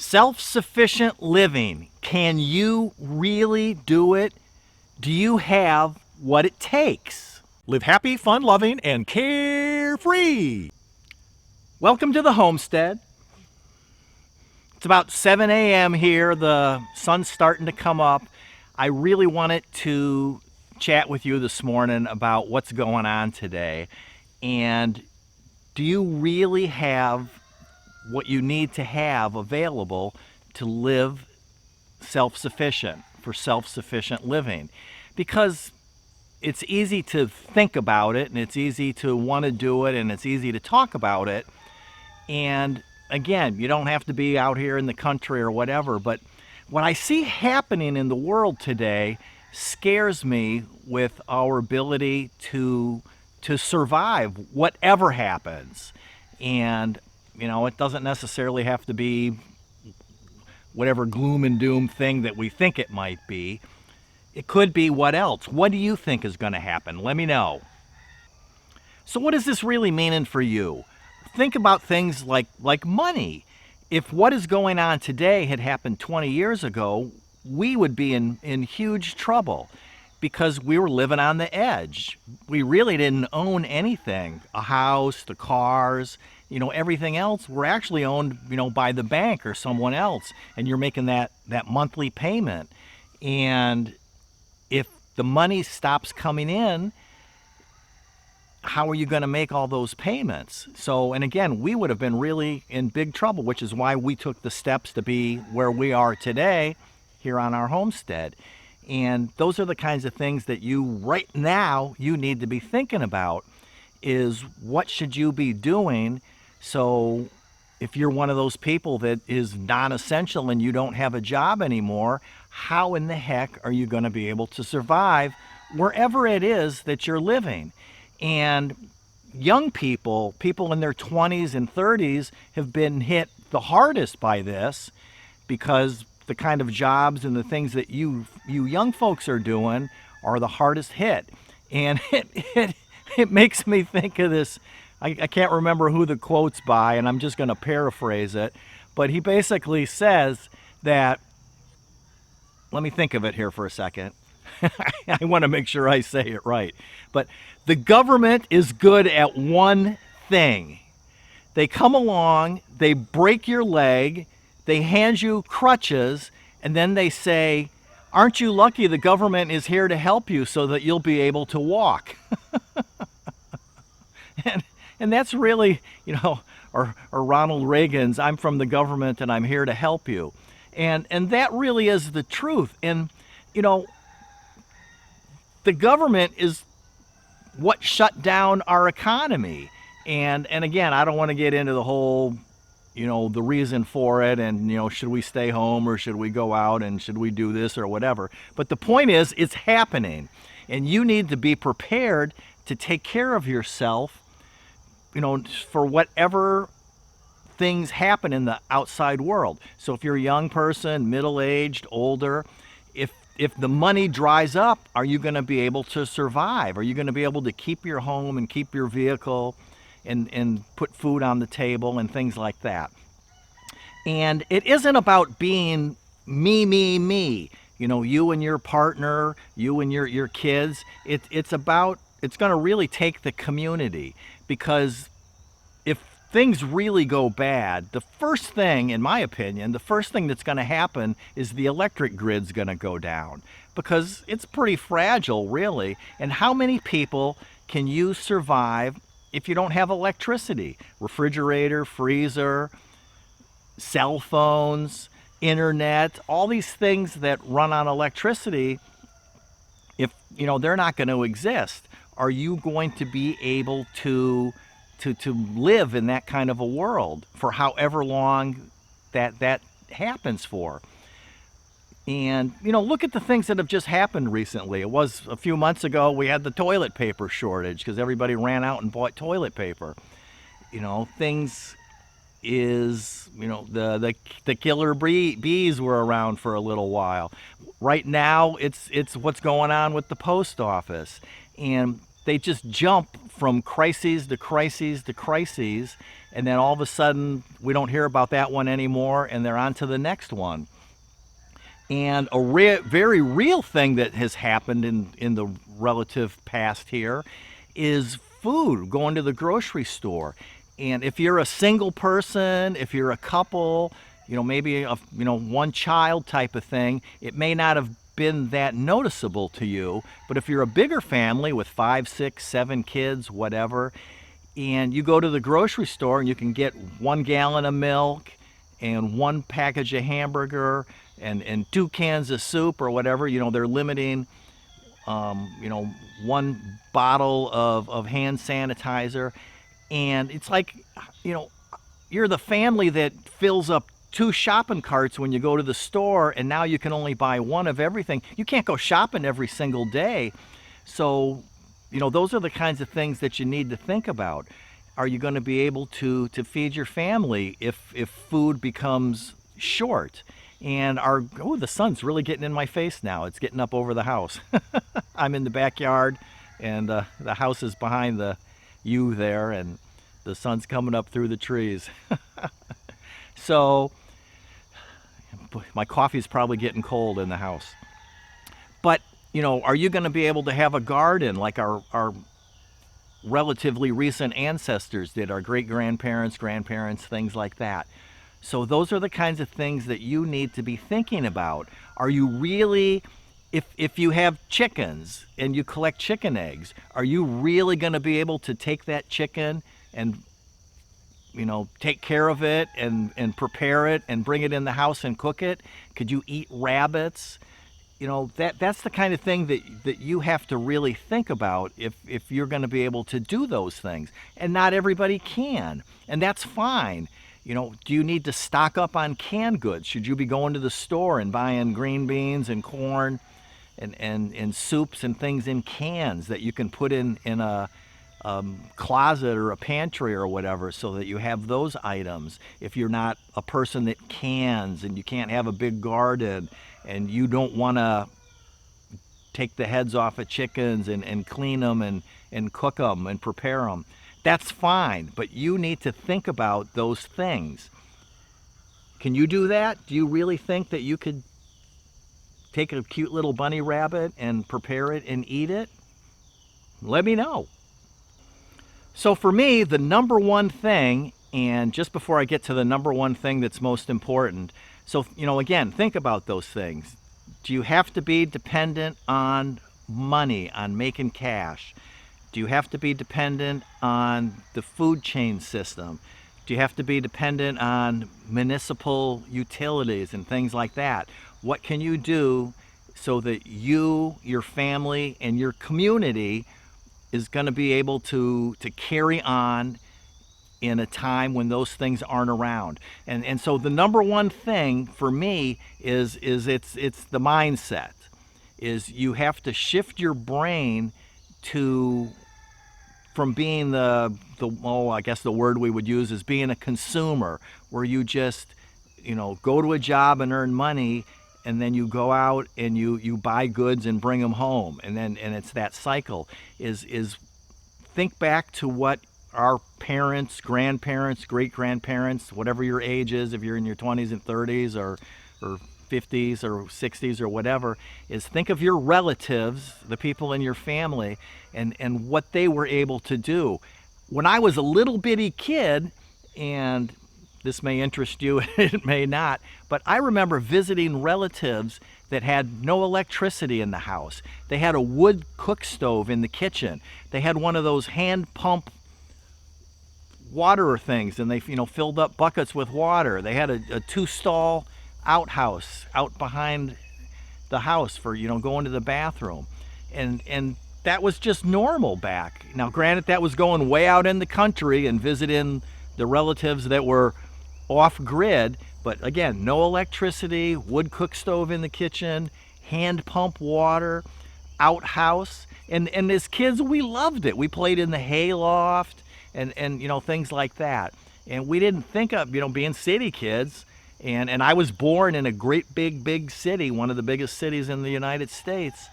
Self-sufficient living. Can you really do it? Do you have what it takes? Live happy, fun-loving, and carefree. Welcome to the homestead. It's about 7 a.m. here. The sun's starting to come up. I really wanted to chat with you this morning about what's going on today. And do you really have what you need to have available to live self-sufficient, for self-sufficient living? Because it's easy to think about it, and it's easy to want to do it, and it's easy to talk about it. And again, you don't have to be out here in the country or whatever, but what I see happening in the world today scares me with our ability to survive whatever happens. And it doesn't necessarily have to be whatever gloom and doom thing that we think it might be. It could be what else? What do you think is going to happen? Let me know. So what does this really mean for you? Think about things like money. If what is going on today had happened 20 years ago, we would be in huge trouble because we were living on the edge. We really didn't own anything. A house, the cars, everything else were actually owned, by the bank or someone else, and you're making that monthly payment. And if the money stops coming in, how are you going to make all those payments? So, and again, we would have been really in big trouble, which is why we took the steps to be where we are today here on our homestead. And those are the kinds of things that right now you need to be thinking about, is what should you be doing? So if you're one of those people that is non-essential and you don't have a job anymore, how in the heck are you going to be able to survive wherever it is that you're living? And young people in their 20s and 30s have been hit the hardest by this, because the kind of jobs and the things that you young folks are doing are the hardest hit. And it makes me think of this. I can't remember who the quote's by, and I'm just going to paraphrase it. But he basically says that, let me think of it here for a second. I want to make sure I say it right. But the government is good at one thing. They come along, they break your leg, they hand you crutches, and then they say, "Aren't you lucky the government is here to help you so that you'll be able to walk?" And that's really, or Ronald Reagan's, "I'm from the government and I'm here to help you." And that really is the truth. And, the government is what shut down our economy. And again, I don't want to get into the whole, the reason for it, and, should we stay home or should we go out, and should we do this or whatever. But the point is, it's happening, and you need to be prepared to take care of yourself, for whatever things happen in the outside world. So if you're a young person, middle-aged, older, if the money dries up, are you going to be able to survive? Are you going to be able to keep your home and keep your vehicle and put food on the table and things like that? And it isn't about being me, you and your partner, you and your kids. It's going to really take the community, because if things really go bad, the first thing, in my opinion, the first thing that's going to happen is the electric grid's going to go down, because it's pretty fragile, really. And how many people can you survive if you don't have electricity? Refrigerator, freezer, cell phones, internet, all these things that run on electricity, if they're not going to exist, are you going to be able to live in that kind of a world for however long that happens for? And look at the things that have just happened recently. It was a few months ago we had the toilet paper shortage because everybody ran out and bought toilet paper. Things is, the killer bees were around for a little while. Right now it's what's going on with the post office. And they just jump from crises to crises to crises, and then all of a sudden we don't hear about that one anymore, and they're on to the next one. And a very real thing that has happened in the relative past here is food, going to the grocery store. And if you're a single person, if you're a couple, maybe one child type of thing, it may not have been that noticeable to you. But if you're a bigger family with 5, 6, 7 kids, whatever, and you go to the grocery store and you can get 1 gallon of milk and 1 package of hamburger and 2 cans of soup or whatever, they're limiting, 1 bottle of hand sanitizer. And it's like, you're the family that fills up 2 shopping carts when you go to the store, and now you can only buy 1 of everything. You can't go shopping every single day. So, those are the kinds of things that you need to think about. Are you going to be able to feed your family if food becomes short? And the sun's really getting in my face now. It's getting up over the house. I'm in the backyard, and the house is behind the U there, and the sun's coming up through the trees. So my coffee's probably getting cold in the house. But, are you going to be able to have a garden like our relatively recent ancestors did, our great-grandparents, grandparents, things like that? So those are the kinds of things that you need to be thinking about. Are you really, if you have chickens and you collect chicken eggs, are you really going to be able to take that chicken and take care of it and prepare it and bring it in the house and cook it? Could you eat rabbits? That's the kind of thing that you have to really think about if you're going to be able to do those things. And not everybody can, and that's fine. Do you need to stock up on canned goods? Should you be going to the store and buying green beans and corn and soups and things in cans that you can put in a closet or a pantry or whatever, so that you have those items? If you're not a person that cans and you can't have a big garden and you don't want to take the heads off of chickens and clean them and cook them and prepare them, that's fine, but you need to think about those things. Can you do that? Do you really think that you could take a cute little bunny rabbit and prepare it and eat it? Let me know. So for me, the number one thing, and just before I get to the number one thing that's most important, so, again, think about those things. Do you have to be dependent on money, on making cash? Do you have to be dependent on the food chain system? Do you have to be dependent on municipal utilities and things like that? What can you do so that you, your family, and your community is going to be able to carry on in a time when those things aren't around? And so the number one thing for me is it's the mindset. Is you have to shift your brain from being I guess the word we would use is being a consumer, where you just go to a job and earn money, and then you go out and you buy goods and bring them home, and it's that cycle. Is think back to what our parents, grandparents, great-grandparents, whatever your age is, if you're in your 20s and 30s or 50s or 60s or whatever, is think of your relatives, the people in your family, and what they were able to do. When I was a little bitty kid, and this may interest you, it may not, but I remember visiting relatives that had no electricity in the house. They had a wood cook stove in the kitchen. They had one of those hand pump water things, and they filled up buckets with water. They had a 2-stall outhouse out behind the house for going to the bathroom, and that was just normal back. Now granted, that was going way out in the country and visiting the relatives that were off grid, but again, no electricity, wood cook stove in the kitchen, hand pump water, outhouse, and as kids we loved it. We played in the hayloft and things like that, and we didn't think of being city kids. And I was born in a great big city, one of the biggest cities in the United States.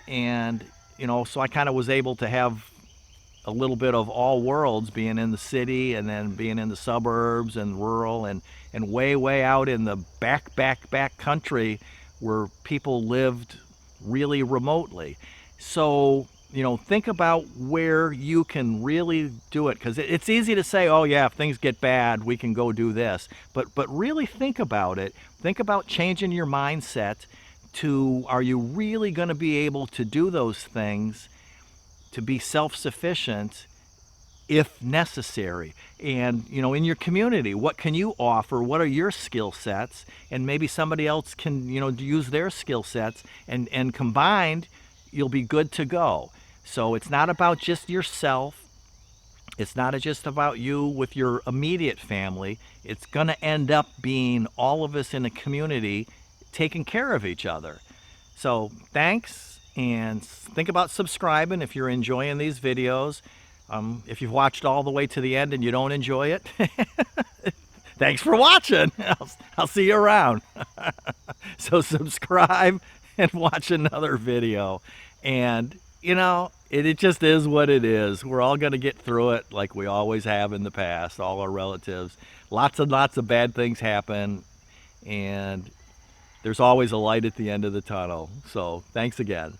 And, so I kind of was able to have a little bit of all worlds, being in the city and then being in the suburbs and rural and way out in the back country where people lived really remotely. So, think about where you can really do it, because it's easy to say, oh yeah, if things get bad, we can go do this. But really think about it. Think about changing your mindset to, are you really going to be able to do those things, to be self-sufficient if necessary? And in your community, what can you offer? What are your skill sets? And maybe somebody else can use their skill sets, and combined you'll be good to go. So it's not about just yourself. It's not just about you with your immediate family. It's going to end up being all of us in a community taking care of each other. So thanks, and think about subscribing if you're enjoying these videos. If you've watched all the way to the end and you don't enjoy it, thanks for watching. I'll see you around. So subscribe and watch another video. And, it just is what it is. We're all going to get through it like we always have in the past, all our relatives. Lots and lots of bad things happen, and there's always a light at the end of the tunnel. So thanks again.